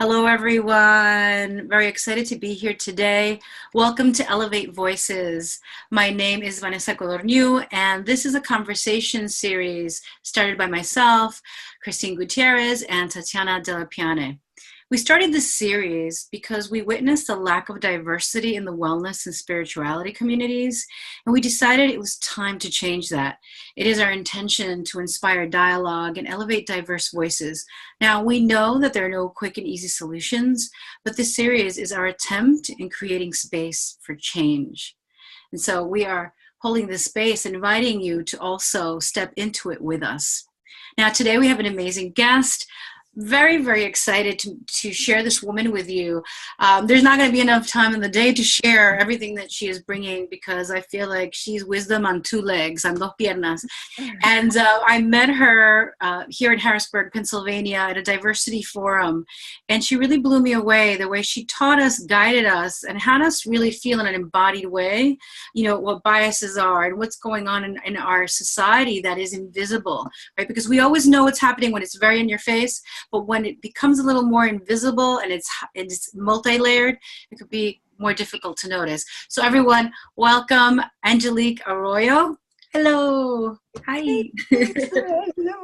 Hello, everyone. Very excited to be here today. Welcome to Elevate Voices. My name is Vanessa Codorniu, and this is a conversation series started by myself, Christine Gutierrez, and Tatiana De La Piane. We started this series because we witnessed a lack of diversity in the wellness and spirituality communities, and we decided it was time to change that. It is our intention to inspire dialogue and elevate diverse voices. Now, we know that there are no quick and easy solutions, but this series is our attempt in creating space for change. And so we are holding this space, inviting you to also step into it with us. Now, today we have an amazing guest. Very excited to share this woman with you. There's not going to be enough time in the day to share everything that she is bringing because I feel like she's wisdom on two legs, on dos piernas. And I met her here in Harrisburg, Pennsylvania at a diversity forum. And she really blew me away the way she taught us, guided us, and had us really feel in an embodied way, you know, what biases are and what's going on in our society that is invisible, right? Because we always know what's happening when it's very in your face. But when it becomes a little more invisible and it's multi-layered, it could be more difficult to notice. So everyone, welcome Angelique Arroyo. Hello. Hi. Hello.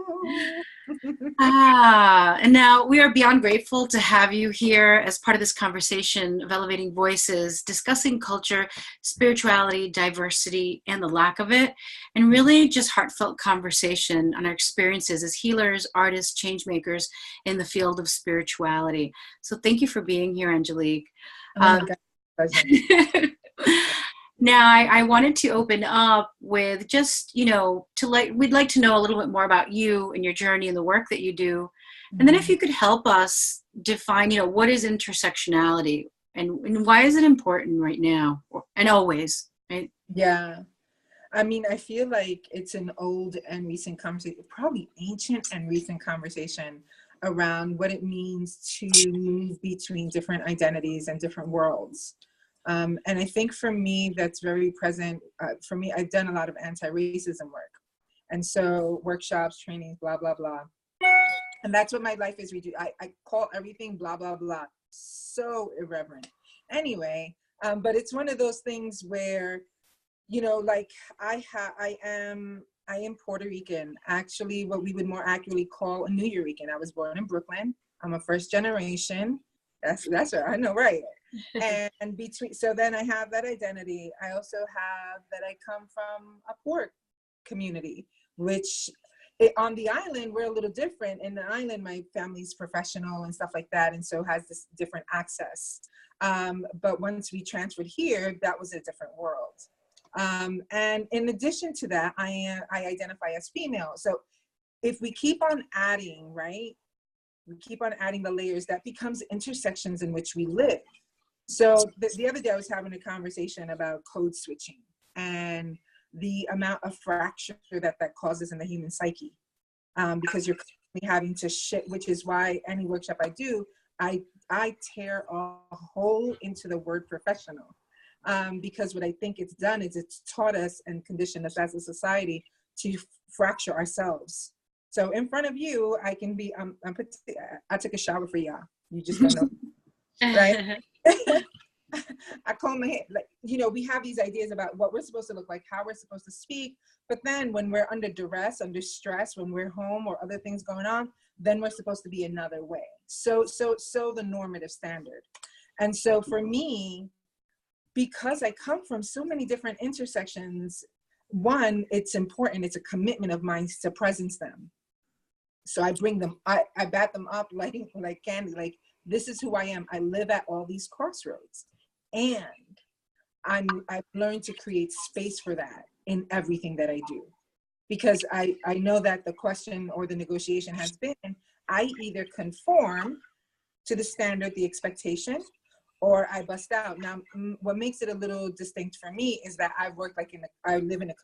And now we are beyond grateful to have you here as part of this conversation of elevating voices, discussing culture, spirituality, diversity, and the lack of it, and really just heartfelt conversation on our experiences as healers, artists, change makers in the field of spirituality. So thank you for being here, Angelique. Oh my God. Now, I wanted to open up with just, we'd like to know a little bit more about you and your journey and the work that you do. And then if you could help us define, what is intersectionality and why is it important right now and always, right? Yeah. I mean, I feel like it's an old and recent conversation, probably ancient and recent conversation around what it means to move between different identities and different worlds. And I think for me, that's very present. For me, I've done a lot of anti-racism work. And so workshops, trainings, blah, blah, blah. And that's what my life is. I call everything blah, blah, blah. So irreverent. Anyway, but it's one of those things where, like I am Puerto Rican, actually what we would more accurately call a New Yorican. I was born in Brooklyn. I'm a first generation. That's right. I know, right? And so then I have that identity. I also have that I come from a poor community, which on the island, we're a little different. In the island, my family's professional and stuff like that. And so has this different access. But once we transferred here, that was a different world. And in addition to that, I identify as female. So if we keep on adding, right? We keep on adding the layers, that becomes intersections in which we live. So the other day I was having a conversation about code switching and the amount of fracture that causes in the human psyche, because you're constantly having to shift, which is why any workshop I do, I tear a hole into the word professional, because what I think it's done is it's taught us and conditioned us as a society to fracture ourselves. So in front of you, I can be, I took a shower for y'all. You just don't know, right? I comb my hair. Like, we have these ideas about what we're supposed to look like, how we're supposed to speak. But then when we're under duress, under stress, when we're home or other things going on, then we're supposed to be another way. So the normative standard. And so for me, because I come from so many different intersections, one, it's important. It's a commitment of mine to presence them. So I bring them, I bat them up like candy, like, this is who I am. I live at all these crossroads. And I've learned to create space for that in everything that I do. Because I know that the question or the negotiation has been, I either conform to the standard, the expectation, or I bust out. Now, what makes it a little distinct for me is that I live in a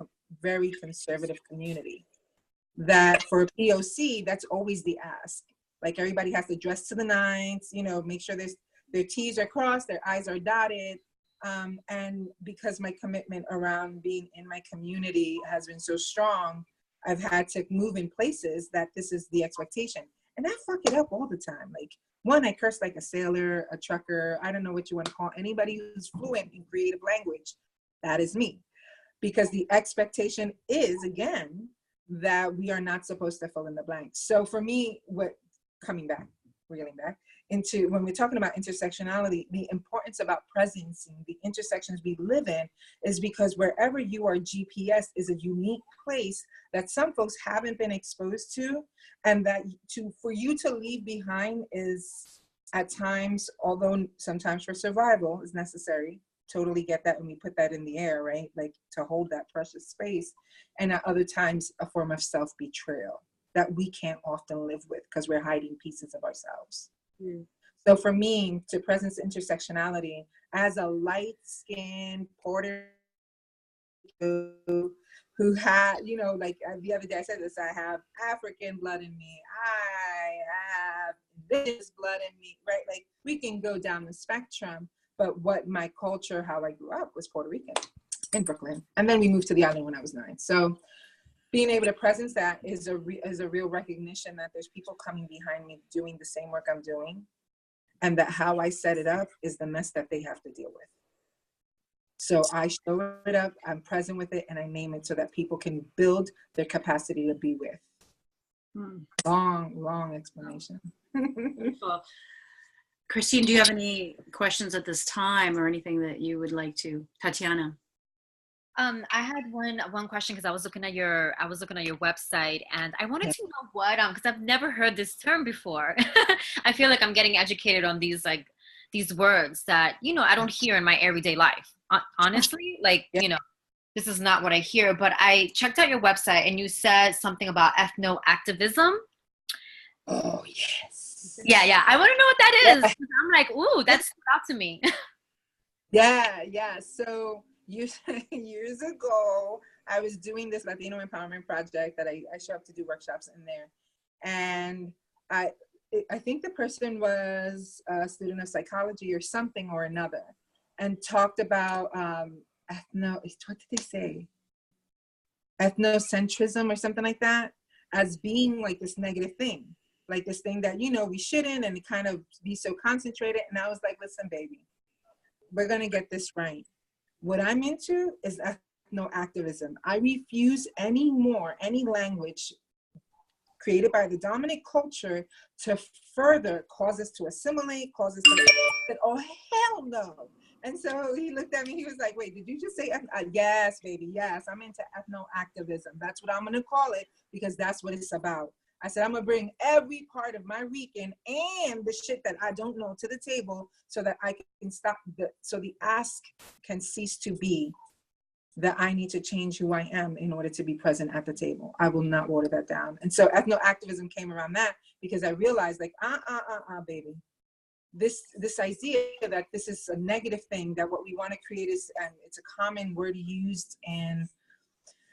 very conservative community. That for POC, that's always the ask. Like, everybody has to dress to the nines, make sure their T's are crossed, their I's are dotted. And because my commitment around being in my community has been so strong, I've had to move in places that this is the expectation. And I fuck it up all the time. Like, One, I curse like a sailor, a trucker, I don't know what you want to call anybody who's fluent in creative language. That is me. Because the expectation is, again, that we are not supposed to fill in the blanks. So for me, reeling back into when we're talking about intersectionality, the importance about presence and the intersections we live in is because wherever you are, GPS is a unique place that some folks haven't been exposed to, and that for you to leave behind is at times, although sometimes for survival is necessary. Totally get that when we put that in the air, right? Like to hold that precious space. And at other times, a form of self-betrayal that we can't often live with because we're hiding pieces of ourselves. Mm. So for me, to presence intersectionality as a light-skinned Puerto Rican who had, you know, like the other day I said this, I have African blood in me, I have this blood in me, right? Like we can go down the spectrum. But what my culture, how I grew up, was Puerto Rican in Brooklyn. And then we moved to the island when I was 9. So being able to presence that is a real recognition that there's people coming behind me doing the same work I'm doing. And that how I set it up is the mess that they have to deal with. So I show it up, I'm present with it, and I name it so that people can build their capacity to be with. Long explanation. Beautiful. Christine, do you have any questions at this time or anything that you would like to? Tatiana. I had one question because I was looking at your website, and I wanted to know what because I've never heard this term before. I feel like I'm getting educated on these words that, you know, I don't hear in my everyday life. Honestly, this is not what I hear. But I checked out your website, and you said something about ethno-activism. Oh yes. Yeah. I want to know what that is. I'm like, ooh, that stood out to me. Yeah. So years ago, I was doing this Latino empowerment project that I show up to do workshops in there, and I think the person was a student of psychology or something or another, and talked about what did they say? Ethnocentrism or something like that, as being like this negative thing, like this thing that, you know, we shouldn't, and it kind of be so concentrated. And I was like, listen, baby, we're gonna get this right. What I'm into is ethno-activism. I refuse any language created by the dominant culture to further cause us to assimilate, cause us to say, oh, hell no. And so he looked at me, he was like, wait, did you just say, yes, baby, yes, I'm into ethno-activism. That's what I'm gonna call it, because that's what it's about. I said, I'm gonna bring every part of my Rican and the shit that I don't know to the table so that I can stop, so the ask can cease to be that I need to change who I am in order to be present at the table. I will not water that down. And so ethno-activism came around that because I realized like, baby, this idea that this is a negative thing, that what we wanna create is, and it's a common word used in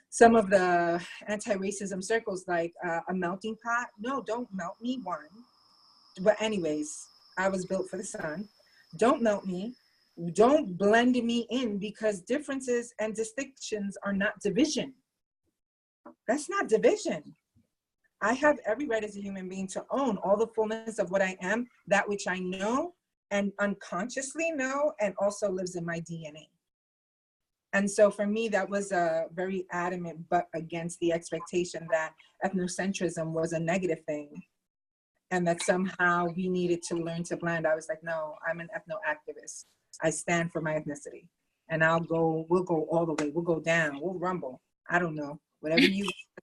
some of the anti-racism circles, like a melting pot. No, don't melt me, one. But anyways, I was built for the sun. Don't melt me. Don't blend me in, because differences and distinctions are not division. That's not division. I have every right as a human being to own all the fullness of what I am, that which I know and unconsciously know, and also lives in my DNA. And so for me, that was a very adamant but against the expectation that ethnocentrism was a negative thing and that somehow we needed to learn to blend. I was like, no, I'm an ethno-activist. I stand for my ethnicity, and we'll go all the way. We'll go down, we'll rumble. I don't know, whatever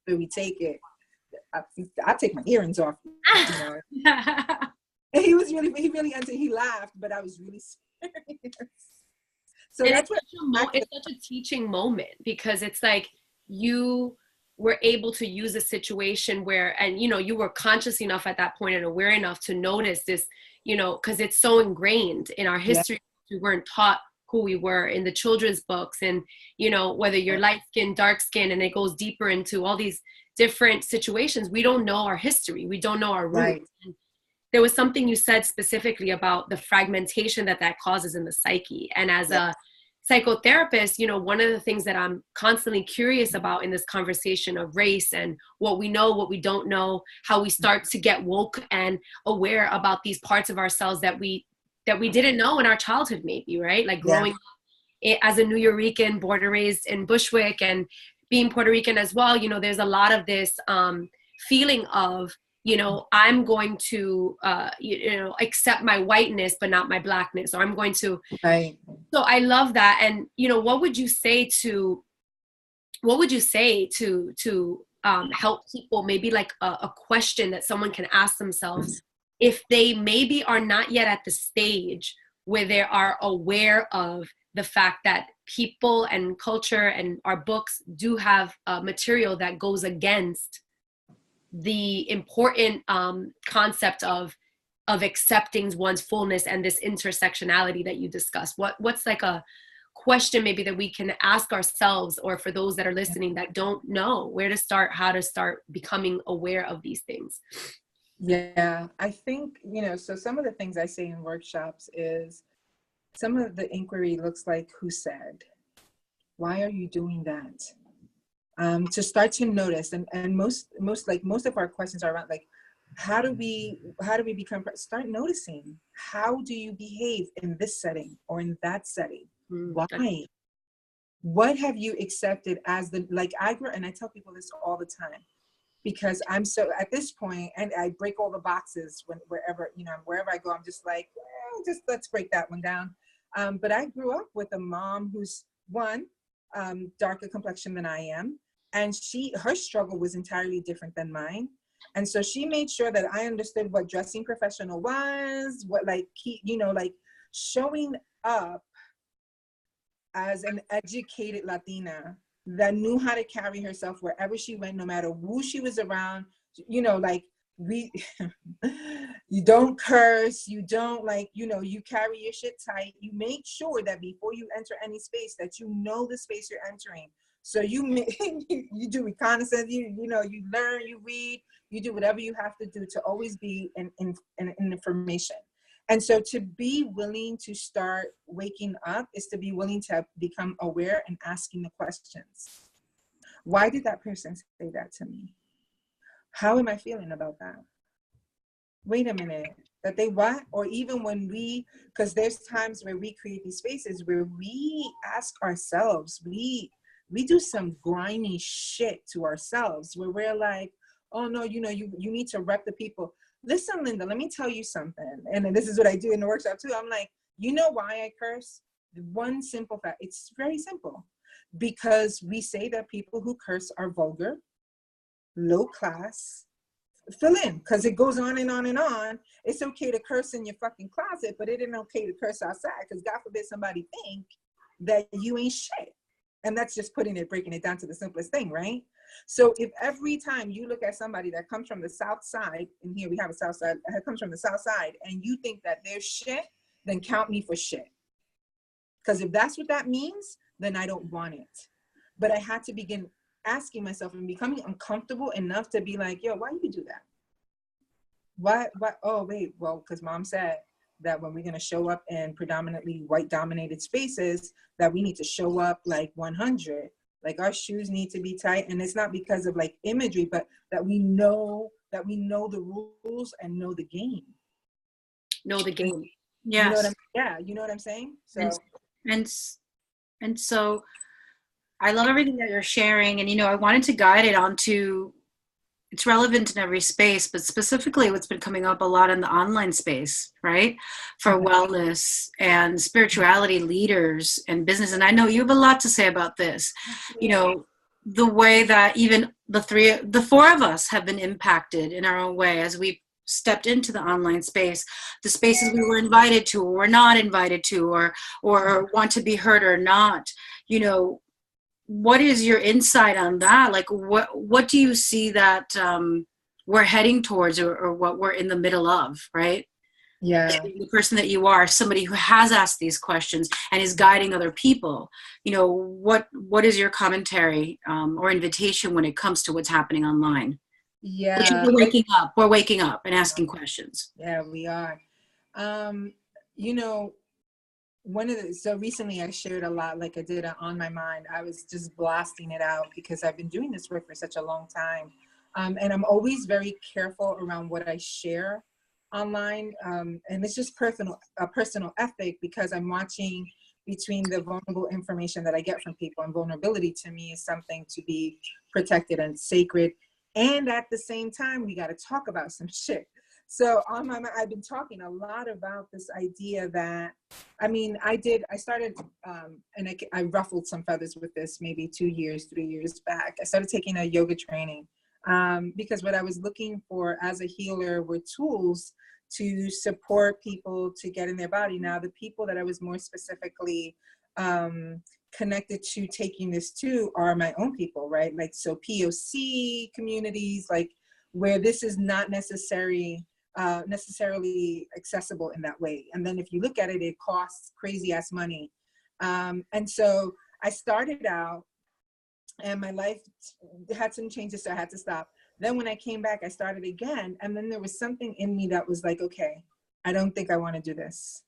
we take it. I'll take my earrings off, you know. And he laughed, but I was really serious. So and that's it's such a teaching moment, because it's like you were able to use a situation where, and you know, you were conscious enough at that point and aware enough to notice this, you know, because it's so ingrained in our history. We weren't taught who we were in the children's books, and you know, whether you're light skin, dark skin, and it goes deeper into all these different situations. We don't know our history. We don't know our roots. Right. And there was something you said specifically about the fragmentation that causes in the psyche. And as a psychotherapist, one of the things that I'm constantly curious about in this conversation of race and what we know, what we don't know, how we start to get woke and aware about these parts of ourselves that we didn't know in our childhood, maybe, right? Like growing up as a New Yorican, born and raised in Bushwick, and being Puerto Rican as well, there's a lot of this feeling of, I'm going to, accept my whiteness, but not my blackness. Or I'm going to, Right. So I love that. And, what would you say to help people, maybe like a question that someone can ask themselves if they maybe are not yet at the stage where they are aware of the fact that people and culture and our books do have material that goes against the important concept of accepting one's fullness and this intersectionality that you discussed. What's like a question maybe that we can ask ourselves, or for those that are listening that don't know where to start, how to start becoming aware of these things? Yeah, I think, so some of the things I say in workshops is, some of the inquiry looks like, who said? Why are you doing that? To start to notice, and most of our questions are around like, how do we start noticing, how do you behave in this setting or in that setting? Why? What have you accepted as and I tell people this all the time, because I'm so at this point, and I break all the boxes wherever I go, I'm just like, just let's break that one down. But I grew up with a mom who's darker complexion than I am, and her struggle was entirely different than mine. And so she made sure that I understood what dressing professional was, what showing up as an educated Latina that knew how to carry herself wherever she went, no matter who she was around. You don't curse, you don't you carry your shit tight. You make sure that before you enter any space that you know the space you're entering. So you do reconnaissance, you learn, you read, you do whatever you have to do to always be in information. And so to be willing to start waking up is to be willing to become aware and asking the questions. Why did that person say that to me? How am I feeling about that? Wait a minute, that they what? Or even when because there's times where we create these spaces where we ask ourselves, we do some grimy shit to ourselves where we're like, oh no, you need to rep the people. Listen, Linda, let me tell you something. And this is what I do in the workshop too. I'm like, you know why I curse? One simple fact. It's very simple. Because we say that people who curse are vulgar, low class, fill in, because it goes on and on and on. It's okay to curse in your fucking closet, but it ain't okay to curse outside, because God forbid somebody think that you ain't shit. And that's just breaking it down to the simplest thing, right? So if every time you look at somebody that comes from the South Side, and here we have a South Side, that comes from the South Side, and you think that they're shit, then count me for shit. Because if that's what that means, then I don't want it. But I had to begin asking myself and becoming uncomfortable enough to be like, yo, why do you do that? Why? Oh, wait, well, because mom said that when we're going to show up in predominantly white dominated spaces, that we need to show up like 100. Like our shoes need to be tight. And it's not because of like imagery, but that we know the rules and know the game. Know the game. Yes. You know what I'm saying? So and so I love everything that you're sharing. And, I wanted to guide it onto, it's relevant in every space, but specifically what's been coming up a lot in the online space, right? For wellness and spirituality leaders and business. And I know you have a lot to say about this. The way that even the four of us have been impacted in our own way as we stepped into the online space, the spaces we were invited to or were not invited to, or want to be heard or not. What is your insight on that? Like, what do you see that we're heading towards, or what we're in the middle of, right? Yeah. The person that you are, somebody who has asked these questions and is guiding other people. What is your commentary or invitation when it comes to what's happening online? Yeah. Which is we're waking up and asking questions. Yeah, we are. so recently I shared a lot, like I did On My Mind. I was just blasting it out because I've been doing this work for such a long time. And I'm always very careful around what I share online. And it's just a personal ethic, because I'm watching between the vulnerable information that I get from people, and vulnerability to me is something to be protected and sacred. And at the same time, we got to talk about some shit. So On My Mind, I've been talking a lot about this idea that, I started, and I ruffled some feathers with this maybe 3 years back. I started taking a yoga training because what I was looking for as a healer were tools to support people to get in their body. Now, the people that I was more specifically connected to taking this to are my own people, right? Like, so POC communities, like where this is not necessarily accessible in that way. And then if you look at it, it costs crazy ass money. And so I started out, and my life had some changes, so I had to stop. Then when I came back, I started again. And then there was something in me that was like, okay, I don't think I want to do this.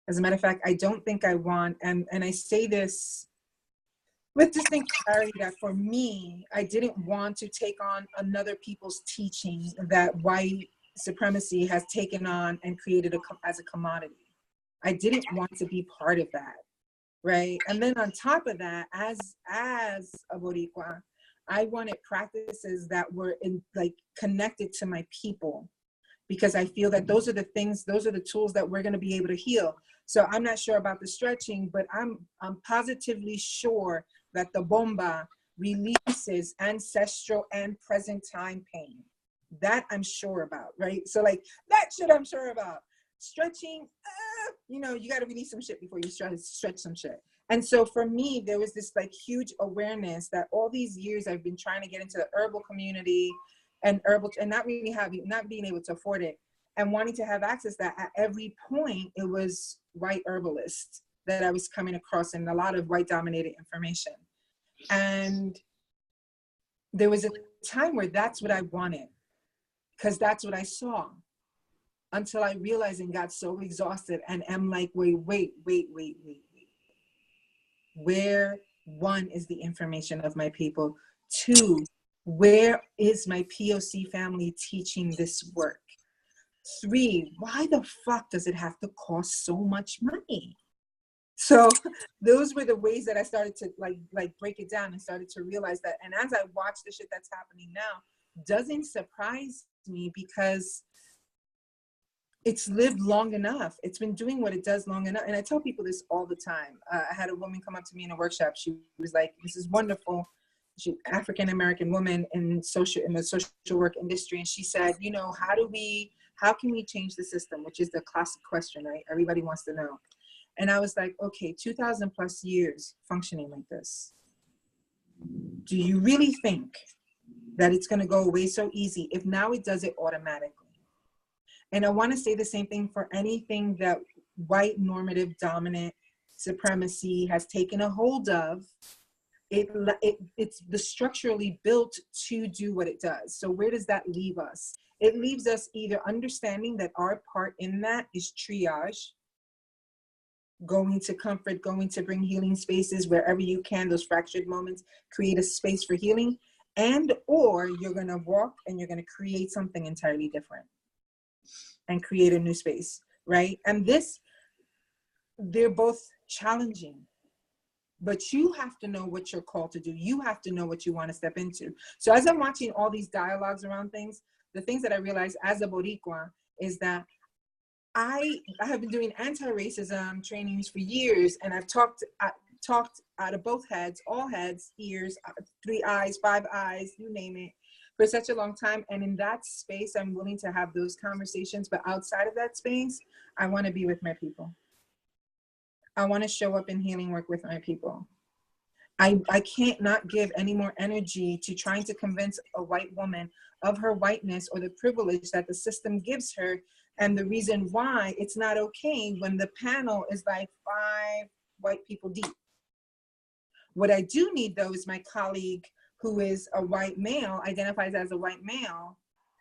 As a matter of fact, I don't think I want, and I say this with distinct clarity, that for me, I didn't want to take on another people's teaching that white supremacy has taken on and created as a commodity. I didn't want to be part of that, right? And then on top of that, as a Boricua, I wanted practices that were connected to my people, because I feel that those are the tools that we're going to be able to heal. So I'm not sure about the stretching, but I'm positively sure that the bomba releases ancestral and present time pain. That I'm sure about, right? So like that shit I'm sure about. Stretching, you got to release some shit before you stretch some shit. And so for me, there was this like huge awareness that all these years I've been trying to get into the herbal community and not being able to afford it, and wanting to have access, that at every point it was white herbalists that I was coming across, and a lot of white dominated information. And there was a time where that's what I wanted, because that's what I saw, until I realized and got so exhausted, and am like, wait. Where, one, is the information of my people? Two, where is my POC family teaching this work? Three, why the fuck does it have to cost so much money? So those were the ways that I started to like break it down, and started to realize that. And as I watch the shit that's happening now, doesn't surprise me, because it's lived long enough. It's been doing what it does long enough. And I tell people this all the time. I had a woman come up to me in a workshop. She was like, this is wonderful. She's an African-American woman in the social work industry. And she said, how can we change the system? Which is the classic question, right? Everybody wants to know. And I was like, okay, 2,000 plus years functioning like this. Do you really think that it's going to go away so easy if now it does it automatically? And I want to say the same thing for anything that white normative dominant supremacy has taken a hold of. It's the structurally built to do what it does. So where does that leave us? It leaves us either understanding that our part in that is triage, going to comfort, going to bring healing spaces wherever you can, those fractured moments, create a space for healing, or you're going to walk and you're going to create something entirely different and create a new space, right? And they're both challenging, but you have to know what you're called to do. You have to know what you want to step into. So as I'm watching all these dialogues around things, the things that I realized as a Boricua is that I have been doing anti-racism trainings for years, and I've talked out of both heads, all heads, ears, 3 eyes, 5 eyes, you name it, for such a long time. And in that space, I'm willing to have those conversations. But outside of that space, I want to be with my people. I want to show up in healing work with my people. I can't not give any more energy to trying to convince a white woman of her whiteness or the privilege that the system gives her, and the reason why it's not okay when the panel is like 5 white people deep. What I do need, though, is my colleague who is a white male, identifies as a white male,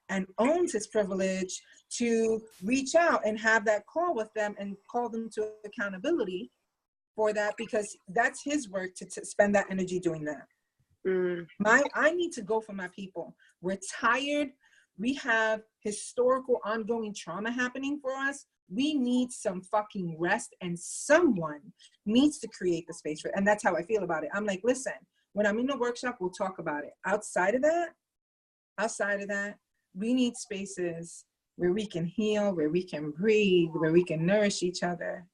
and owns his privilege, to reach out and have that call with them and call them to accountability, for that, because that's his work to spend that energy doing that. I need to go for my people. We're tired. We have historical ongoing trauma happening for us. We need some fucking rest, and someone needs to create the space for it. And that's how I feel about it. I'm like, listen, when I'm in the workshop, we'll talk about it. Outside of that, we need spaces where we can heal, where we can breathe, where we can nourish each other.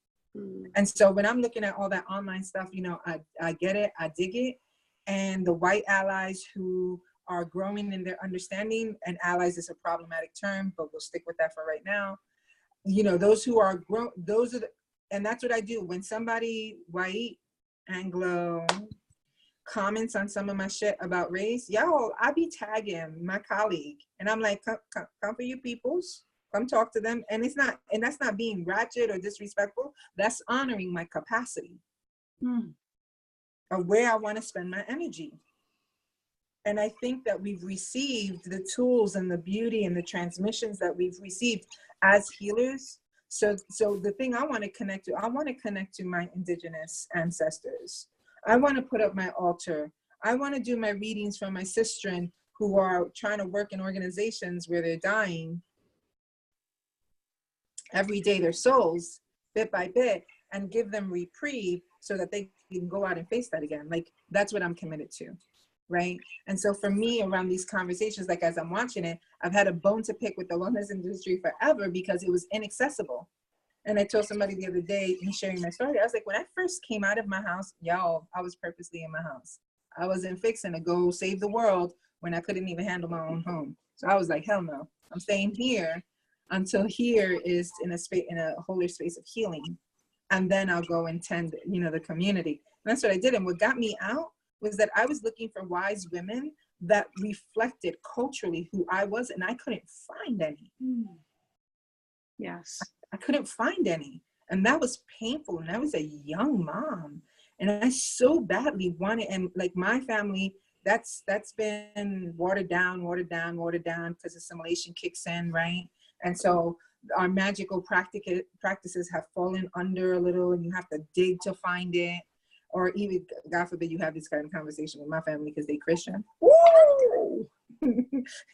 And so when I'm looking at all that online stuff, you know, I get it, I dig it. And the white allies who are growing in their understanding, and allies is a problematic term, but we'll stick with that for right now. You know, those who are grown, those are the, and that's what I do. When somebody white, Anglo, comments on some of my shit about race, yo, I be tagging my colleague, and I'm like, come for you peoples, come talk to them. And it's not, and that's not being ratchet or disrespectful. That's honoring my capacity of where I want to spend my energy. And I think that we've received the tools and the beauty and the transmissions that we've received as healers. So the thing I want to connect to my indigenous ancestors. I want to put up my altar. I want to do my readings from my sistren who are trying to work in organizations where they're dying every day, their souls, bit by bit, and give them reprieve so that they can go out and face that again. Like, that's what I'm committed to, right? And so for me, around these conversations, like as I'm watching it, I've had a bone to pick with the wellness industry forever because it was inaccessible. And I told somebody the other day in sharing my story, I was like, when I first came out of my house, y'all, I was purposely in my house. I wasn't fixing to go save the world when I couldn't even handle my own home. So I was like, hell no, I'm staying here until here is in a space, in a holy space of healing. And then I'll go and tend, you know, the community. And that's what I did. And what got me out was that I was looking for wise women that reflected culturally who I was, and I couldn't find any. Yes. I couldn't find any. And that was painful. And I was a young mom. And I so badly wanted, and like my family, that's been watered down, because assimilation kicks in, right? And so our magical practices have fallen under a little, and you have to dig to find it. Or even, God forbid, you have this kind of conversation with my family because they Christian. Woo!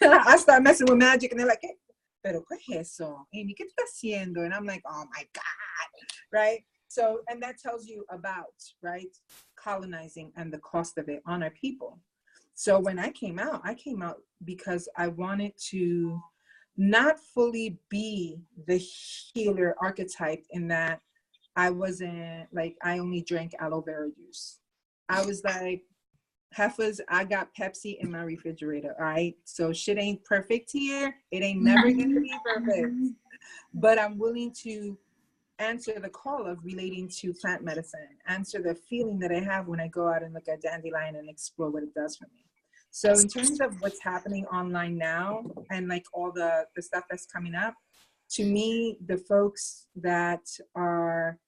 I start messing with magic, and they're like, hey, pero ¿qué es eso? Amy, ¿qué estás haciendo? And I'm like, oh my God, right? So, and that tells you about, right, colonizing and the cost of it on our people. So when I came out because I wanted to not fully be the healer archetype, in that I wasn't like, I only drank aloe vera juice. I was like, heifers, I got Pepsi in my refrigerator, all right? So shit ain't perfect here. It ain't never gonna be perfect. But I'm willing to answer the call of relating to plant medicine, answer the feeling that I have when I go out and look at dandelion and explore what it does for me. So in terms of what's happening online now and like all the stuff that's coming up, to me, the folks that are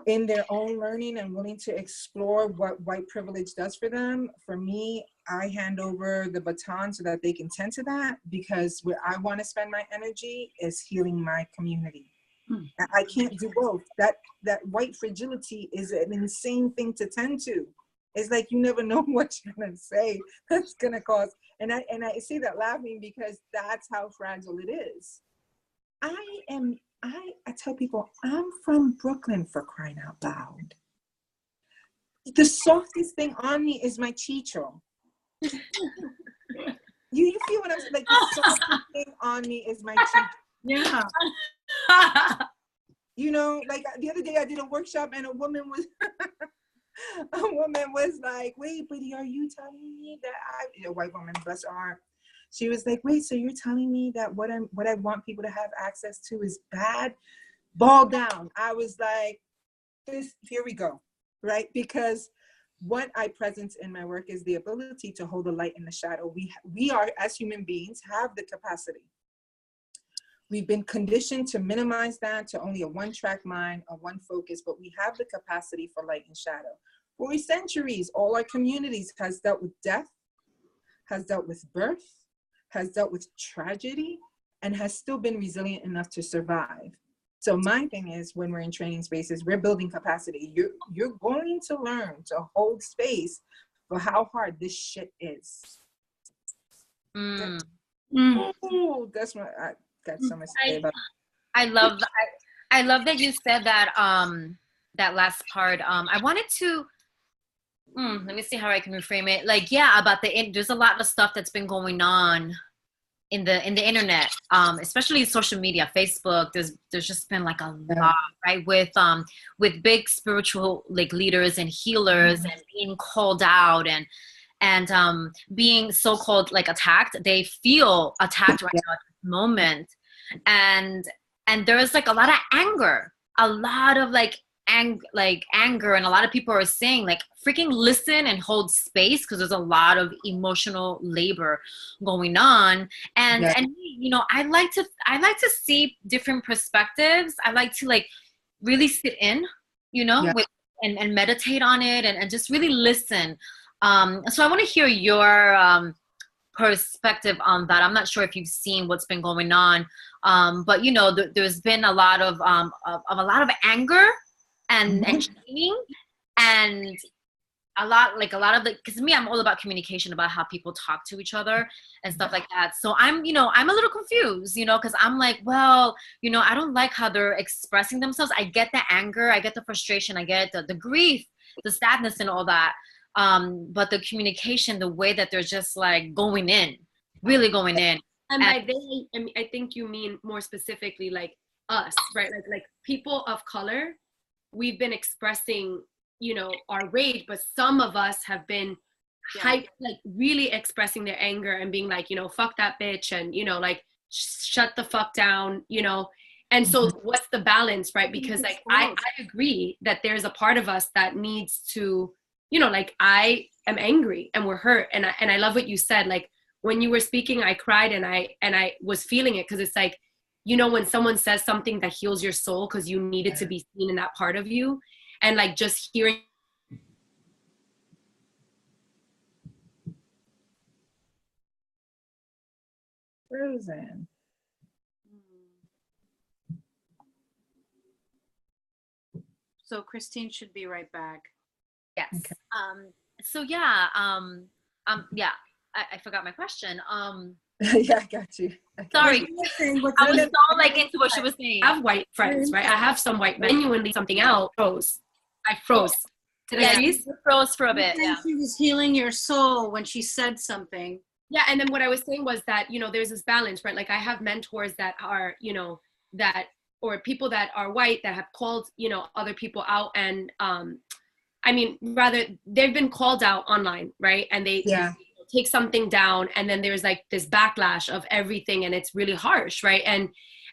in their own learning and willing to explore what white privilege does for them, for me, I hand over the baton so that they can tend to that, because where I want to spend my energy is healing my community. I can't do both. That white fragility is an insane thing to tend to. It's like you never know what you're gonna say that's gonna cause. And I say that laughing because that's how fragile it is. I tell people I'm from Brooklyn, for crying out loud. The softest thing on me is my chicho. You feel what I'm saying? Like the softest thing on me is my chicho. Yeah. You know, like the other day I did a workshop and a woman was like, wait, but are you telling me that a white woman, bless her heart. She was like, wait, so you're telling me that what I want people to have access to is bad? Ball down. I was like, here we go, right? Because what I presence in my work is the ability to hold the light in the shadow. We are, as human beings, have the capacity. We've been conditioned to minimize that to only a one-track mind, a one focus, but we have the capacity for light and shadow. For centuries, all our communities has dealt with death, has dealt with birth, has dealt with tragedy, and has still been resilient enough to survive. So my thing is, when we're in training spaces, we're building capacity. You're going to learn to hold space for how hard this shit is. Ooh, that's what I got so much to say about. I love that you said that that last part. I wanted to let me see how I can reframe it. Like, yeah, about there's a lot of stuff that's been going on in the internet, especially social media, Facebook. There's just been like a lot, right, with big spiritual like leaders and healers and being called out and being so-called like attacked. They feel attacked right now at this moment, and there's like a lot of anger, a lot of like anger, and a lot of people are saying like freaking listen and hold space, because there's a lot of emotional labor going on. And you know, I like to see different perspectives. I like to like really sit in, you know, with and meditate on it and just really listen. So I want to hear your perspective on that. I'm not sure if you've seen what's been going on, but you know, there's been a lot of anger and shaming, and a lot of the, because me, I'm all about communication, about how people talk to each other and stuff like that. So I'm a little confused, you know, because I'm like, well, you know, I don't like how they're expressing themselves. I get the anger, I get the frustration, I get the grief, the sadness and all that. But the communication, the way that they're just like really going in. And by they, I mean, I think you mean more specifically like us, right? Like people of color, we've been expressing, you know, our rage, but some of us have been like really expressing their anger and being like, you know, fuck that bitch, and, you know, like shut the fuck down, you know. And so what's the balance, right? Because like I agree that there's a part of us that needs to, you know, like I am angry and we're hurt, and I love what you said. Like when you were speaking, I cried and I was feeling it, because it's like, you know, when someone says something that heals your soul because you needed to be seen in that part of you, and like just hearing. Frozen. So Christine should be right back. Yes. Okay. So yeah, yeah, I forgot my question. Yeah, I got you. Sorry, I was so like into what she was saying. I have white friends, right? I have some white men. Genuinely something out. I froze. Did I freeze? You froze for a bit. Yeah. She was healing your soul when she said something. Yeah, and then what I was saying was that, you know, there's this balance, right? Like I have mentors that are, you know, that, or people that are white that have called, you know, other people out, and I mean, rather they've been called out online, right? And they take something down, and then there's like this backlash of everything, and it's really harsh, right?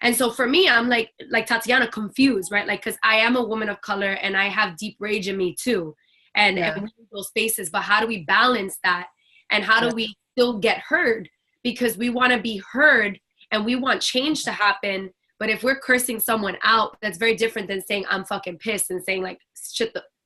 And so for me, I'm like Tatiana, confused, right? Like, because I am a woman of color and I have deep rage in me too, and we need those spaces. But how do we balance that, and how do we still get heard? Because we want to be heard and we want change to happen. But if we're cursing someone out, that's very different than saying I'm fucking pissed and saying like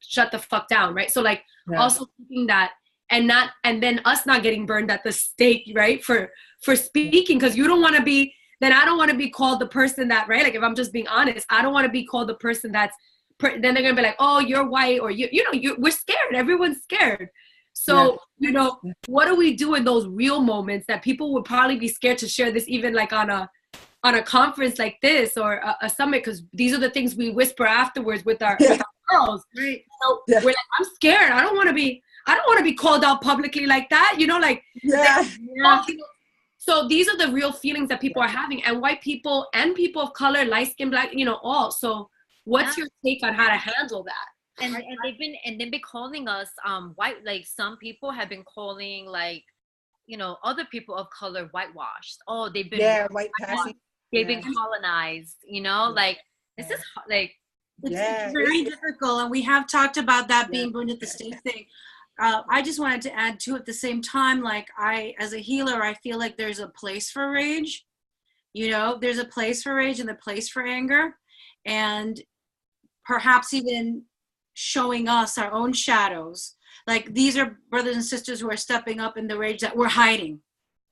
shut the fuck down, right? So like also keeping that, and then us not getting burned at the stake, right? For speaking, because you don't want to be, then I don't want to be called the person that, right? Like if I'm just being honest, I don't want to be called the person that's, then they're gonna be like, oh, you're white, or you know, we're scared. Everyone's scared. So you know, what do we do in those real moments that people would probably be scared to share this, even like on a conference like this or a summit, because these are the things we whisper afterwards with our girls. Right? So we're like, I'm scared. I don't want to be called out publicly like that. You know, like So these are the real feelings that people are having, and white people and people of color, light skin, black, you know, all. So what's your take on how to handle that? And they've been calling us white. Like some people have been calling like, you know, other people of color whitewashed. Oh, they've been white passing. They've been colonized. You know, like this is like it's very difficult, and we have talked about that being burned at the stake thing. I just wanted to add too, at the same time, like as a healer, I feel like there's a place for rage. You know, there's a place for rage and a place for anger, and perhaps even showing us our own shadows. Like these are brothers and sisters who are stepping up in the rage that we're hiding,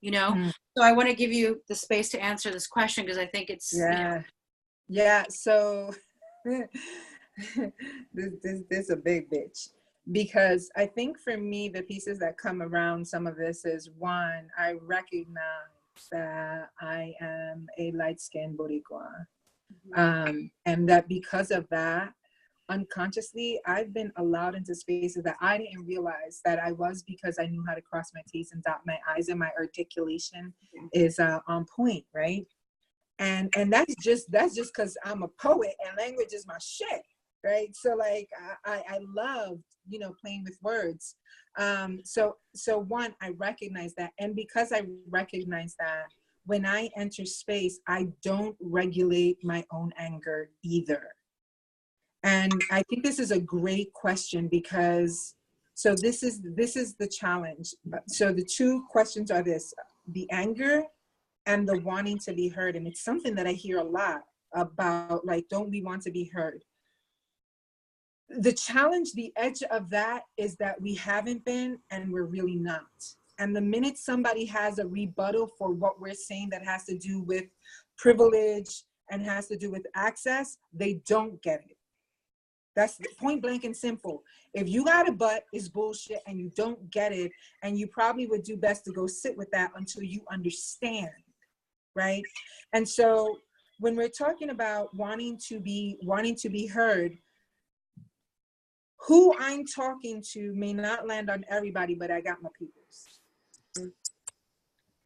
you know? So I want to give you the space to answer this question, because I think it's, you know, Yeah, so this a big bitch, because I think for me the pieces that come around some of this is, one, I recognize that I am a light-skinned Boricua, and that because of that, unconsciously I've been allowed into spaces that I didn't realize that I was, because I knew how to cross my T's and dot my I's, and my articulation is on point, right? And that's just because I'm a poet and language is my shit, right? So like I love, you know, playing with words. So one, I recognize that, and because I recognize that, when I enter space, I don't regulate my own anger either. And I think this is a great question, because so this is the challenge. So the two questions are this: the anger and the wanting to be heard. And it's something that I hear a lot about, like, don't we want to be heard? The challenge, the edge of that is that we haven't been, and we're really not. And the minute somebody has a rebuttal for what we're saying that has to do with privilege and has to do with access, they don't get it. That's point blank and simple. If you got a butt, it's bullshit and you don't get it, and you probably would do best to go sit with that until you understand. Right? And so when we're talking about wanting to be heard, who I'm talking to may not land on everybody, but I got my peoples.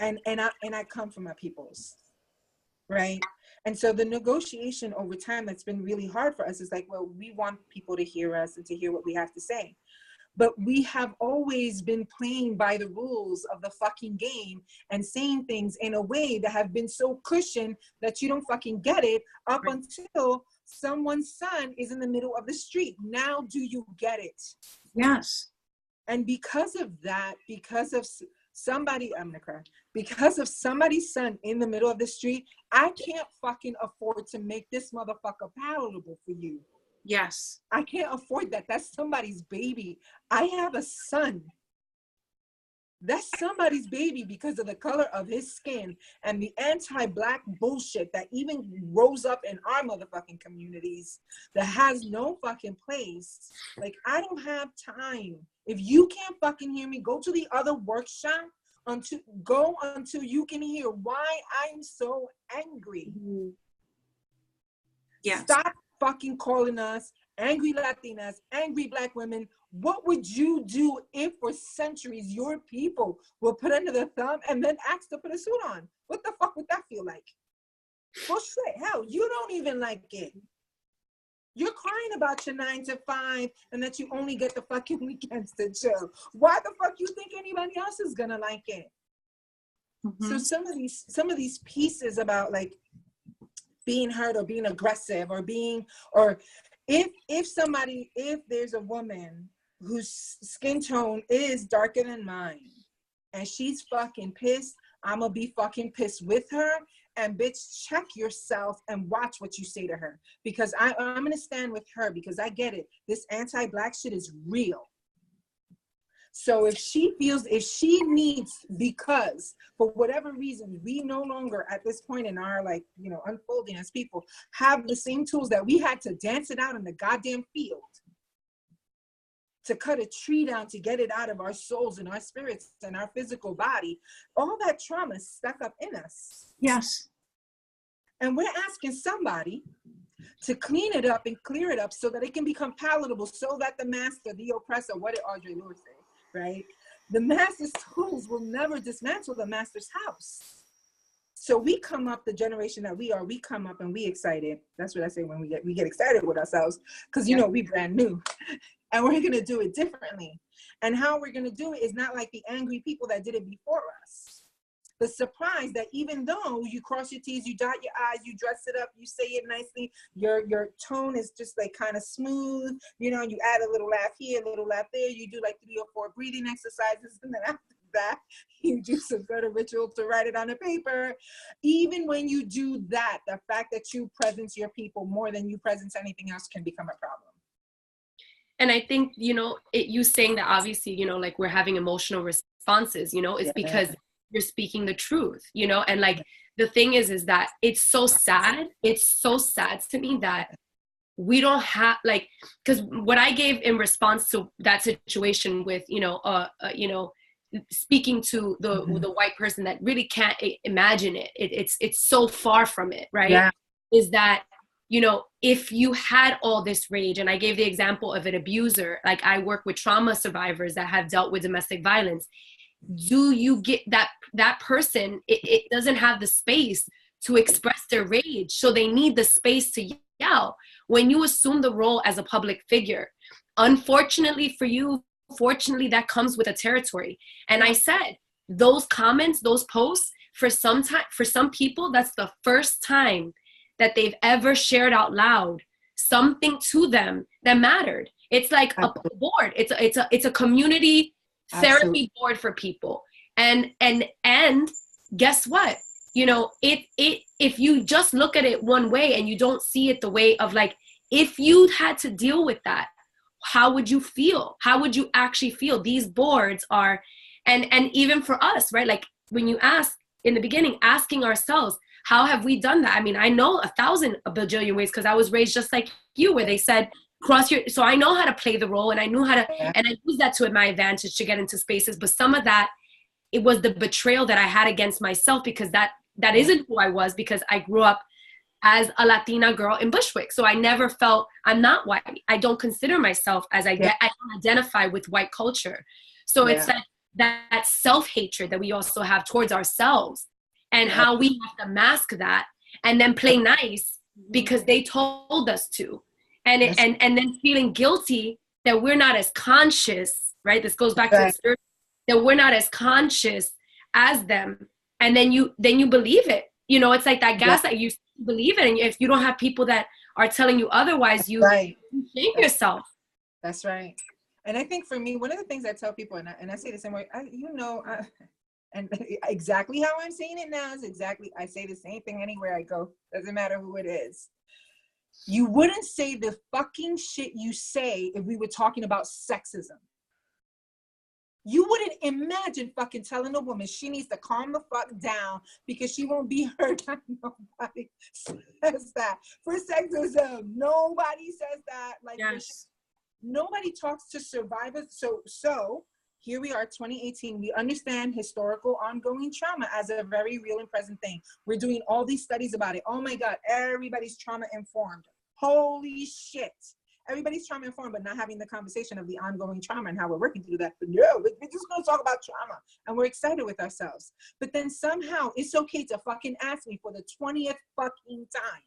And I come from my peoples. Right? And so the negotiation over time that's been really hard for us is like, well, we want people to hear us and to hear what we have to say. But we have always been playing by the rules of the fucking game and saying things in a way that have been so cushioned that you don't fucking get it, up until someone's son is in the middle of the street. Now do you get it? Yes. And because of that, because of somebody, I'm gonna cry, because of somebody's son in the middle of the street, I can't fucking afford to make this motherfucker palatable for you. Yes. I can't afford that. That's somebody's baby. I have a son. That's somebody's baby because of the color of his skin and the anti-Black bullshit that even rose up in our motherfucking communities that has no fucking place. Like, I don't have time. If you can't fucking hear me, go to the other workshop until you can hear why I'm so angry. Yes. Stop fucking calling us angry Latinas, angry Black women. What would you do if for centuries your people were put under the thumb and then asked to put a suit on? What the fuck would that feel like? Well, shit, hell, you don't even like it. You're crying about your 9 to 5 and that you only get the fucking weekends to chill. Why the fuck you think anybody else is gonna like it? So some of these pieces about like being hurt or being aggressive or if there's a woman whose skin tone is darker than mine and she's fucking pissed, I'm gonna be fucking pissed with her. And bitch, check yourself and watch what you say to her, because I'm gonna stand with her, because I get it. This anti-Black shit is real. So if she needs, because for whatever reason, we no longer at this point in our, like, you know, unfolding as people, have the same tools that we had to dance it out in the goddamn field, to cut a tree down, to get it out of our souls and our spirits and our physical body. All that trauma is stuck up in us. Yes. And we're asking somebody to clean it up and clear it up so that it can become palatable, so that the master, the oppressor, what did Audre Lorde say, right? The master's tools will never dismantle the master's house. So we come up, the generation that we come up and we excited. That's what I say when we get excited with ourselves, because, you know, we brand new. And we're going to do it differently. And how we're going to do it is not like the angry people that did it before us. The surprise that even though you cross your T's, you dot your I's, you dress it up, you say it nicely, your tone is just like kind of smooth, you know, you add a little laugh here, a little laugh there, you do like 3 or 4 breathing exercises, and then after that, you do some sort of ritual to write it on a paper. Even when you do that, the fact that you presence your people more than you presence anything else can become a problem. And I think, you know, you saying that, obviously, you know, like we're having emotional responses, you know, it's because you're speaking the truth, you know, and like the thing is that it's so sad. It's so sad to me that we don't have, like, because what I gave in response to that situation with, speaking to the white person that really can't imagine it. It's so far from it, right? Yeah. Is that, if you had all this rage, and I gave the example of an abuser, like I work with trauma survivors that have dealt with domestic violence. Do you get that person, it doesn't have the space to express their rage. So they need the space to yell. When you assume the role as a public figure, unfortunately for you, fortunately, that comes with a territory. And I said, those comments, those posts, for some people, that's the first time that they've ever shared out loud something to them that mattered. It's like a board. It's a community therapy board for people. And guess what? If you just look at it one way and you don't see it the way of, like, if you had to deal with that, how would you feel? How would you actually feel? These boards are, and even for us, right? Like when you ask in the beginning, asking ourselves, how have we done that? I mean, I know a bajillion ways, because I was raised just like you, where they said, so I know how to play the role, and I knew how to, and I use that to my advantage to get into spaces. But some of that, it was the betrayal that I had against myself, because that isn't who I was, because I grew up as a Latina girl in Bushwick. So I never felt, I'm not white. I don't consider myself as I don't identify with white culture. So it's that self-hatred that we also have towards ourselves, and how we have to mask that and then play nice because they told us to. And and then feeling guilty that we're not as conscious, right? This goes back to the spirit, that we're not as conscious as them. And then you believe it. It's like that gas that you believe it. And if you don't have people that are telling you otherwise, you shame yourself. That's right. And I think for me, one of the things I tell people, and I say the same way, and exactly how I'm saying it now is exactly, I say the same thing anywhere I go. Doesn't matter who it is. You wouldn't say the fucking shit you say if we were talking about sexism. You wouldn't imagine fucking telling a woman she needs to calm the fuck down because she won't be hurt. Nobody says that. For sexism, nobody says that. Like, nobody talks to survivors. So here we are, 2018. We understand historical ongoing trauma as a very real and present thing. We're doing all these studies about it. Oh my God, everybody's trauma informed. Holy shit. Everybody's trauma informed, but not having the conversation of the ongoing trauma and how we're working through that. But no, we're just going to talk about trauma, and we're excited with ourselves. But then somehow it's okay to fucking ask me for the 20th fucking time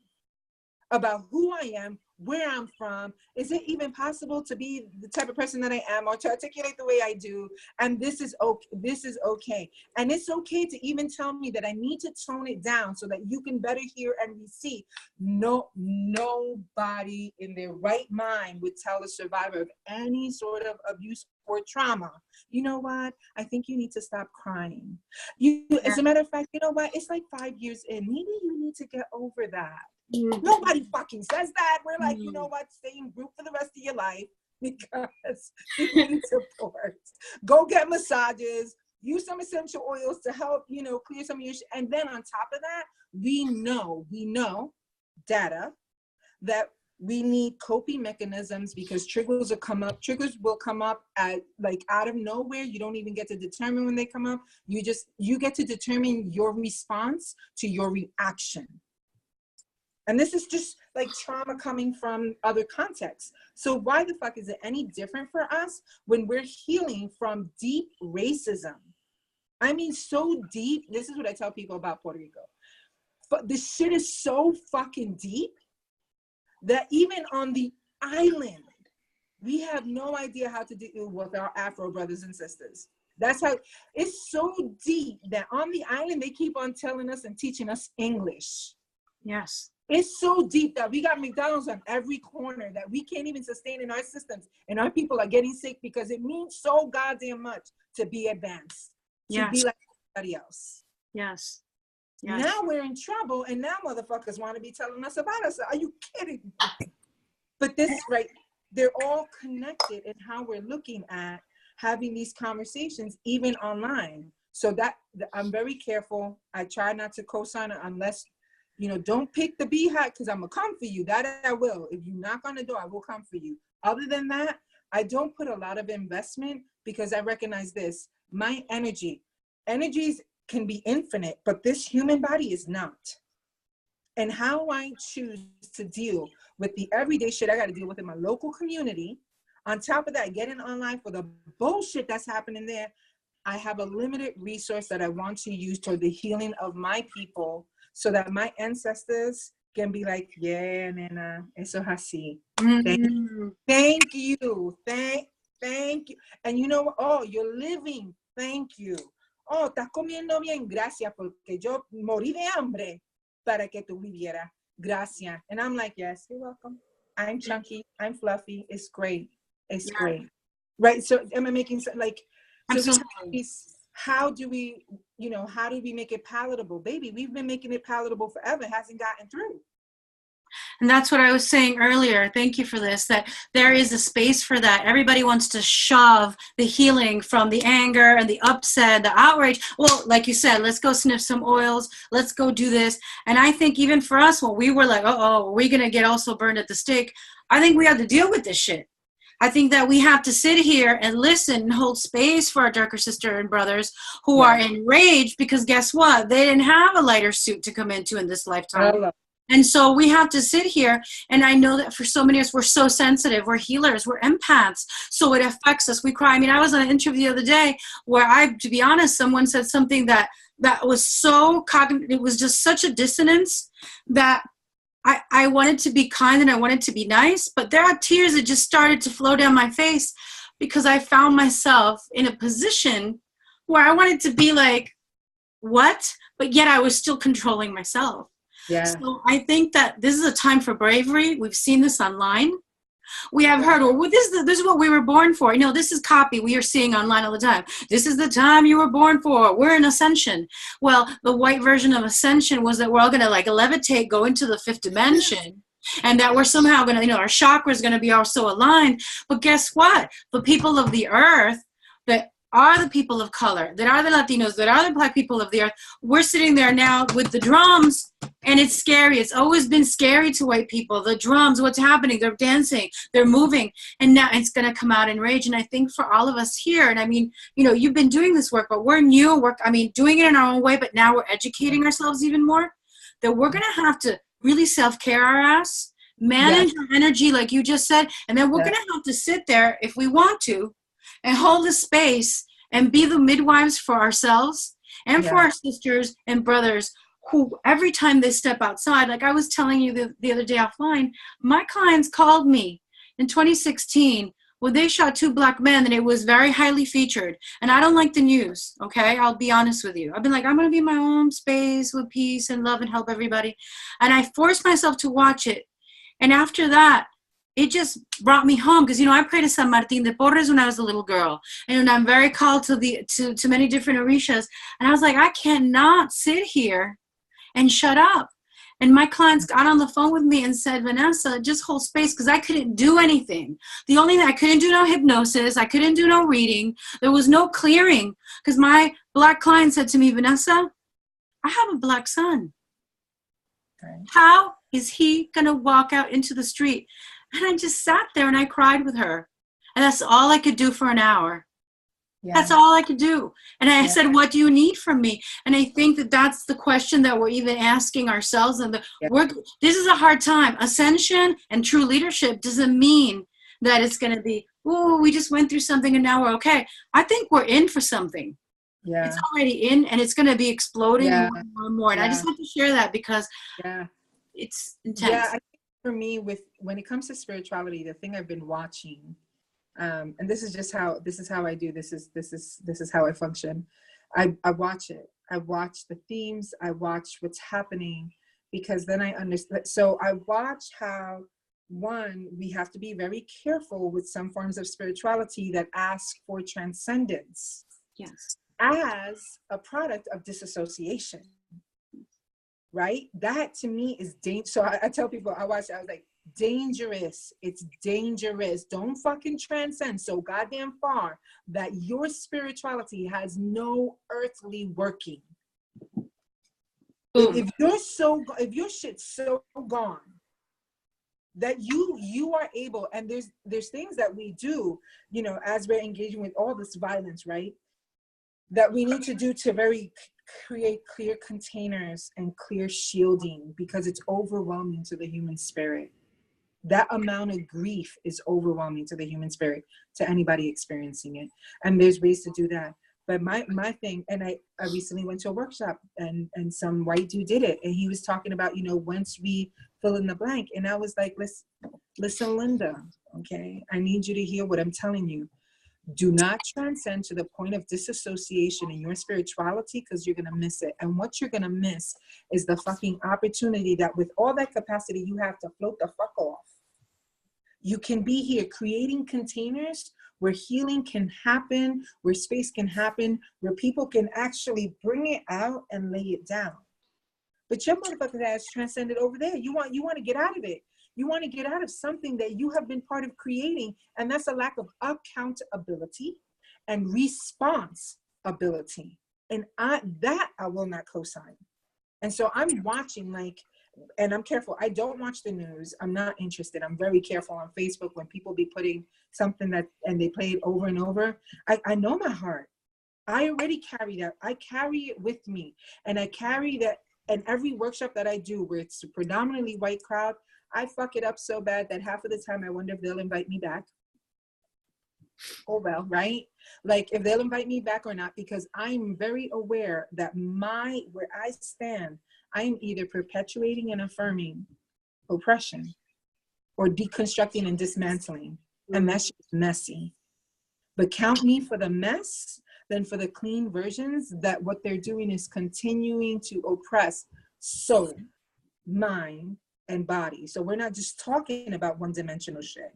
about who I am, where I'm from. Is it even possible to be the type of person that I am, or to articulate the way I do? And this is okay. This is okay. And it's okay to even tell me that I need to tone it down so that you can better hear and receive. No, nobody in their right mind would tell a survivor of any sort of abuse or trauma, you know what? I think you need to stop crying. As a matter of fact, you know what? It's like 5 years in. Maybe you need to get over that. Nobody fucking says that. We're like, you know what? Stay in group for the rest of your life because you need support. Go get massages. Use some essential oils to help, clear some of your and then on top of that, we know data that we need coping mechanisms because triggers will come up at like out of nowhere. You don't even get to determine when they come up. You get to determine your response to your reaction. And this is just like trauma coming from other contexts. So why the fuck is it any different for us when we're healing from deep racism? I mean, so deep. This is what I tell people about Puerto Rico. But this shit is so fucking deep that even on the island, we have no idea how to deal with our Afro brothers and sisters. That's how it's so deep that on the island, they keep on telling us and teaching us English. Yes. It's so deep that we got McDonald's on every corner that we can't even sustain in our systems. And our people are getting sick because it means so goddamn much to be advanced, to be like everybody else. Yes. Now we're in trouble, and now motherfuckers want to be telling us about us. Are you kidding me? But this, right, they're all connected in how we're looking at having these conversations, even online. So that I'm very careful. I try not to co-sign it unless, don't pick the beehive because I'm gonna come for you. That I will. If you knock on the door, I will come for you. Other than that, I don't put a lot of investment because I recognize this. My energies can be infinite, but this human body is not. And how I choose to deal with the everyday shit I got to deal with in my local community, on top of that, getting online for the bullshit that's happening there, I have a limited resource that I want to use toward the healing of my people so that my ancestors can be like, yeah, nena, eso es así. Thank you. Thank you. And you know what? Oh, you're living. Thank you. Oh, estás comiendo bien. Gracias, porque yo morí de hambre para que tú vivieras. Gracias. And I'm like, yes, you're welcome. I'm chunky. I'm fluffy. It's great. It's great. Right? So am I making sense? Like, so how do we make it palatable? Baby, we've been making it palatable forever. It hasn't gotten through. And that's what I was saying earlier. Thank you for this, that there is a space for that. Everybody wants to shove the healing from the anger and the upset, the outrage. Well, like you said, let's go sniff some oils. Let's go do this. And I think even for us, when we were like, are we going to get also burned at the stake? I think we have to deal with this shit. I think that we have to sit here and listen and hold space for our darker sister and brothers who are enraged because guess what? They didn't have a lighter suit to come into in this lifetime. And so we have to sit here, and I know that for so many of us, we're so sensitive, we're healers, we're empaths, so it affects us. We cry. I mean, I was on an interview the other day where to be honest, someone said something that was so cognitive, it was just such a dissonance that I wanted to be kind and I wanted to be nice, but there are tears that just started to flow down my face because I found myself in a position where I wanted to be like, what? But yet I was still controlling myself. Yeah. So I think that this is a time for bravery. We've seen this online. We have heard, well, this is what we were born for. This is copy we are seeing online all the time. This is the time you were born for. We're in ascension. Well, the white version of ascension was that we're all going to like levitate, go into the fifth dimension, and that we're somehow going to, our chakra is going to be also aligned. But guess what? The people of the earth that are the people of color, that are the Latinos, that are the Black people of the earth, we're sitting there now with the drums, and it's scary. It's always been scary to white people. The drums, what's happening? They're dancing, they're moving, and now it's going to come out in rage. And I think for all of us here, and I mean, you've been doing this work, but we're new, doing it in our own way, but now we're educating ourselves even more, that we're going to have to really self-care our ass, manage our energy like you just said, and then we're going to have to sit there if we want to, and hold the space and be the midwives for ourselves and for our sisters and brothers who every time they step outside, like I was telling you the other day offline, my clients called me in 2016 when they shot 2 Black men and it was very highly featured. And I don't like the news, okay? I'll be honest with you. I've been like, I'm going to be in my own space with peace and love and help everybody. And I forced myself to watch it. And after that, it just brought me home because, I prayed to San Martin de Porres when I was a little girl. And I'm very called to many different orishas. And I was like, I cannot sit here and shut up. And my clients got on the phone with me and said, Vanessa, just hold space because I couldn't do anything. The only thing, I couldn't do no hypnosis. I couldn't do no reading. There was no clearing because my Black client said to me, Vanessa, I have a Black son. Okay. How is he going to walk out into the street? And I just sat there and I cried with her. And that's all I could do for an hour. Yeah. That's all I could do. And I said, what do you need from me? And I think that that's the question that we're even asking ourselves. And this is a hard time. Ascension and true leadership doesn't mean that it's going to be, oh, we just went through something and now we're okay. I think we're in for something. Yeah. It's already in and it's going to be exploding more and more. And I just have to share that because it's intense. Yeah, I think for me, when it comes to spirituality, the thing I've been watching, and this is how I do. This is how I function. I watch it. I watch the themes. I watch what's happening because then I understand. So I watch how we have to be very careful with some forms of spirituality that ask for transcendence. Yes. As a product of disassociation. Right? That to me is dangerous. So I tell people, I was like, dangerous. It's dangerous. Don't fucking transcend so goddamn far that your spirituality has no earthly working. If your shit's so gone that you are able, and there's things that we do, you know, as we're engaging with all this violence, right, that we need to do to create clear containers and clear shielding, because it's overwhelming to the human spirit. That amount of grief is overwhelming to the human spirit, to anybody experiencing it. And there's ways to do that. But my thing, and I recently went to a workshop, and some white dude did it, and he was talking about, you know, once we fill in the blank, and I was like, listen, Linda, okay, I need you to hear what I'm telling you. Do not transcend to the point of disassociation in your spirituality, because you're going to miss it. And what you're going to miss is the fucking opportunity that with all that capacity you have to float the fuck off. You can be here creating containers where healing can happen, where space can happen, where people can actually bring it out and lay it down. But your motherfucking ass transcended over there. You want to get out of it. You want to get out of something that you have been part of creating, and that's a lack of accountability and response ability. And I will not co-sign. And so I'm watching, like, and I'm careful. I don't watch the news. I'm not interested. I'm very careful on Facebook when people be putting something and they play it over and over. I know my heart. I already carry that. I carry it with me. And I carry that. And every workshop that I do where it's a predominantly white crowd, I fuck it up so bad that half of the time I wonder if they'll invite me back. Oh, well, right? Like if they'll invite me back or not, because I'm very aware that where I stand, I am either perpetuating and affirming oppression or deconstructing and dismantling. And that's just messy. But count me for the mess than for the clean versions that what they're doing is continuing to oppress soul, mind, and body. So we're not just talking about one-dimensional shit,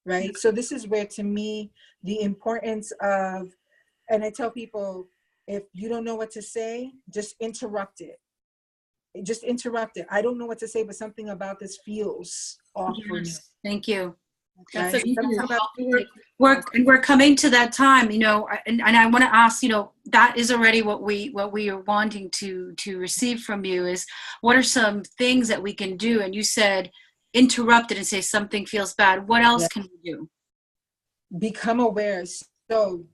right? So this is where, to me, the importance of, and I tell people, if you don't know what to say, just interrupt it. Just interrupt it. I don't know what to say, but something about this feels off for me. Thank you. That's We're coming to that time, you know, and I want to ask, you know, that is already what we are wanting to receive from you is, what are some things that we can do? And you said interrupt it and say something feels bad. What else can we do? Become aware. So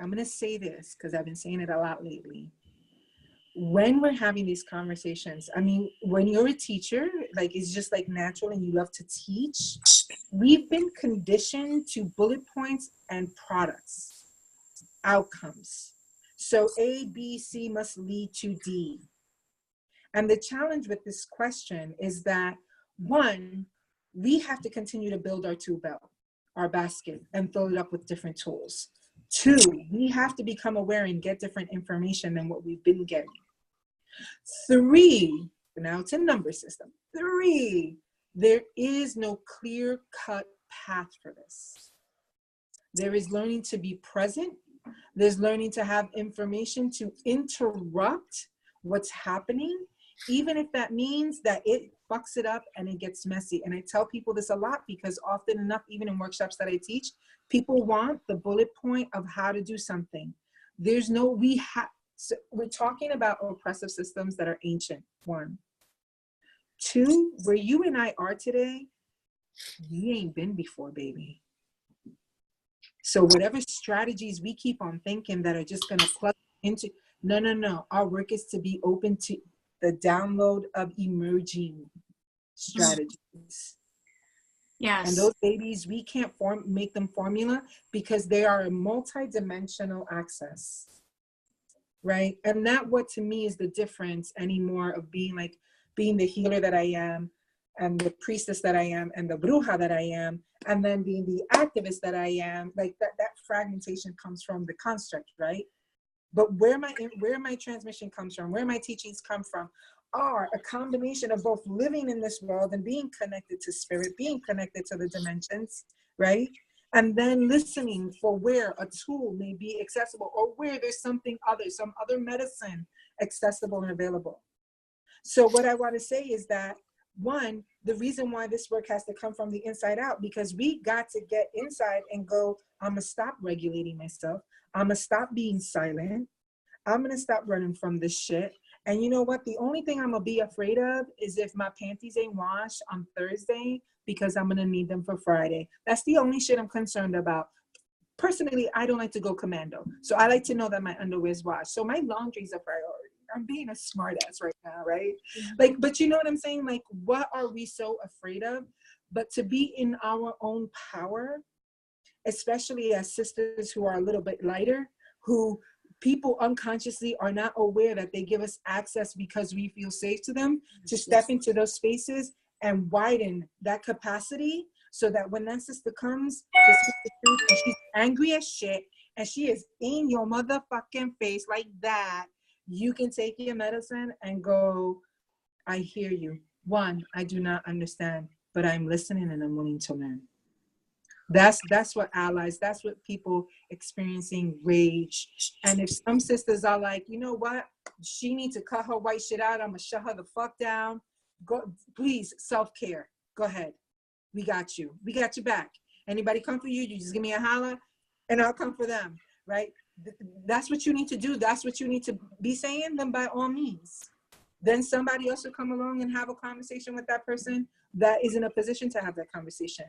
I'm going to say this because I've been saying it a lot lately. When we're having these conversations, I mean, when you're a teacher, like it's just like natural and you love to teach, we've been conditioned to bullet points and products, outcomes. So A, B, C must lead to D. And the challenge with this question is that, one, we have to continue to build our tool belt, our basket, and fill it up with different tools. Two, we have to become aware and get different information than what we've been getting. Three, now it's a number system. Three, there is no clear-cut path for this. There is learning to be present. There's learning to have information to interrupt what's happening, even if that means that it fucks it up and it gets messy. And I tell people this a lot because often enough, even in workshops that I teach, people want the bullet point of how to do something. There's no, so we're talking about oppressive systems that are ancient, one. Two, where you and I are today, we ain't been before, baby. So whatever strategies we keep on thinking that are just gonna plug into, no. Our work is to be open to the download of emerging strategies. Yes. And those babies, we can't make them formula because they are a multi-dimensional access. Right? And that what to me is the difference anymore of being the healer that I am and the priestess that I am and the bruja that I am, and then being the activist that I am. Like that fragmentation comes from the construct, right? But where my transmission comes from, where my teachings come from, are a combination of both living in this world and being connected to spirit, being connected to the dimensions, right? And then listening for where a tool may be accessible or where there's some other medicine accessible and available. So what I want to say is that one, the reason why this work has to come from the inside out, because we got to get inside and go, I'm gonna stop regulating myself. I'm gonna stop being silent. I'm gonna stop running from this shit. And you know what? The only thing I'm gonna be afraid of is if my panties ain't washed on Thursday, because I'm gonna need them for Friday. That's the only shit I'm concerned about. Personally, I don't like to go commando. So I like to know that my underwear is washed. So my laundry's a priority. I'm being a smart ass right now, right? Like, but you know what I'm saying? Like, what are we so afraid of? But to be in our own power, especially as sisters who are a little bit lighter, who people unconsciously are not aware that they give us access because we feel safe to them, to step into those spaces and widen that capacity, so that when that sister comes to speak the truth and she's angry as shit and she is in your motherfucking face like that, you can take your medicine and go, I hear you. One, I do not understand, but I'm listening and I'm willing to learn. That's what allies, that's what people experiencing rage. And if some sisters are like, you know what, she needs to cut her white shit out, I'm gonna shut her the fuck down. Go, please, self-care. Go ahead. We got you. We got your back. Anybody come for you, you just give me a holler and I'll come for them, right? That's what you need to do. That's what you need to be saying, then by all means. Then somebody else will come along and have a conversation with that person that is in a position to have that conversation.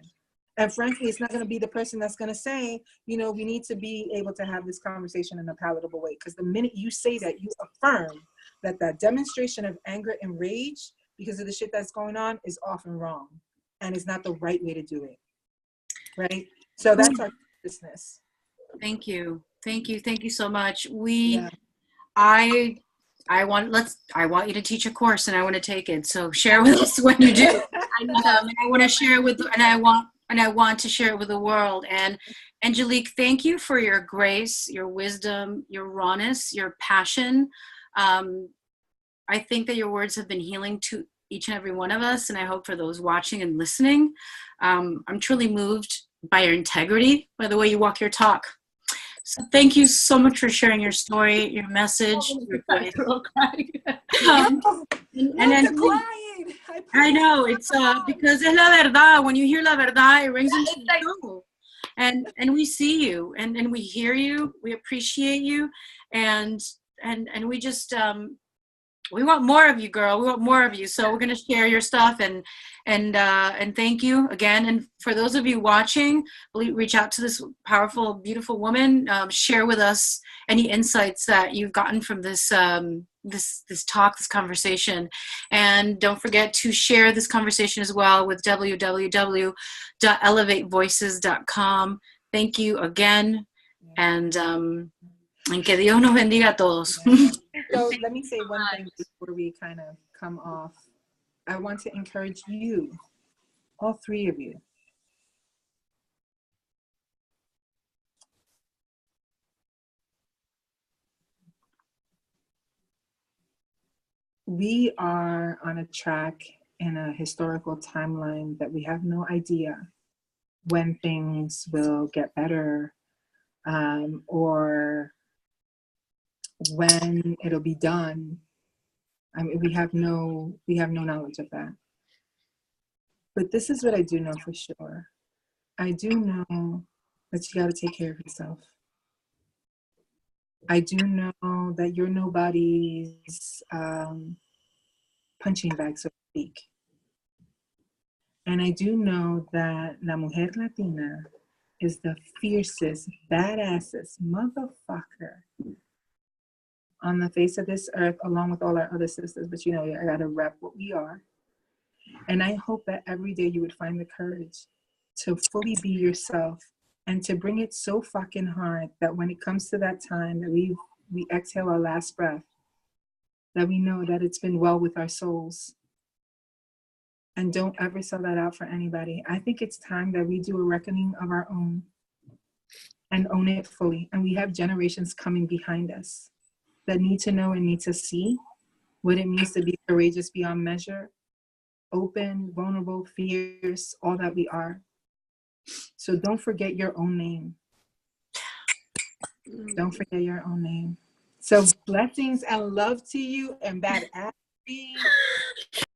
And frankly, it's not going to be the person that's going to say, you know, we need to be able to have this conversation in a palatable way. Because the minute you say that, you affirm that that demonstration of anger and rage because of the shit that's going on is often wrong. And it's not the right way to do it. Right? So that's our business. Thank you. Thank you. Thank you so much. I want you to teach a course and I want to take it. So share with us when you do. And I want to share it with, and I want to share it with the world. And Angelique, thank you for your grace, your wisdom, your rawness, your passion. I think that your words have been healing to each and every one of us, and I hope for those watching and listening. I'm truly moved by your integrity, by the way you walk your talk. So thank you so much for sharing your story, your message. Your I know, it's because es la verdad. When you hear la verdad, it rings into your soul. And we see you and we hear you, we appreciate you, and we just we want more of you, girl. We want more of you. So we're going to share your stuff and thank you again. And for those of you watching, reach out to this powerful, beautiful woman. Share with us any insights that you've gotten from this this talk, this conversation. And don't forget to share this conversation as well with www.elevatevoices.com. Thank you again. And que Dios nos bendiga a todos. So let me say one thing before we kind of come off. I want to encourage you, all three of you, we are on a track in a historical timeline that we have no idea when things will get better, or when it'll be done. I mean, we have no knowledge of that. But this is what I do know for sure. I do know that you got to take care of yourself. I do know that you're nobody's punching bag, so to speak. And I do know that La Mujer Latina is the fiercest, badassest motherfucker on the face of this earth, along with all our other sisters. But you know, I gotta rep what we are. And I hope that every day you would find the courage to fully be yourself and to bring it so fucking hard that when it comes to that time that we exhale our last breath, that we know that it's been well with our souls. And don't ever sell that out for anybody. I think it's time that we do a reckoning of our own and own it fully. And we have generations coming behind us that need to know and need to see what it means to be courageous beyond measure, open, vulnerable, fierce, all that we are. So don't forget your own name. Don't forget your own name. So blessings and love to you and bad ass.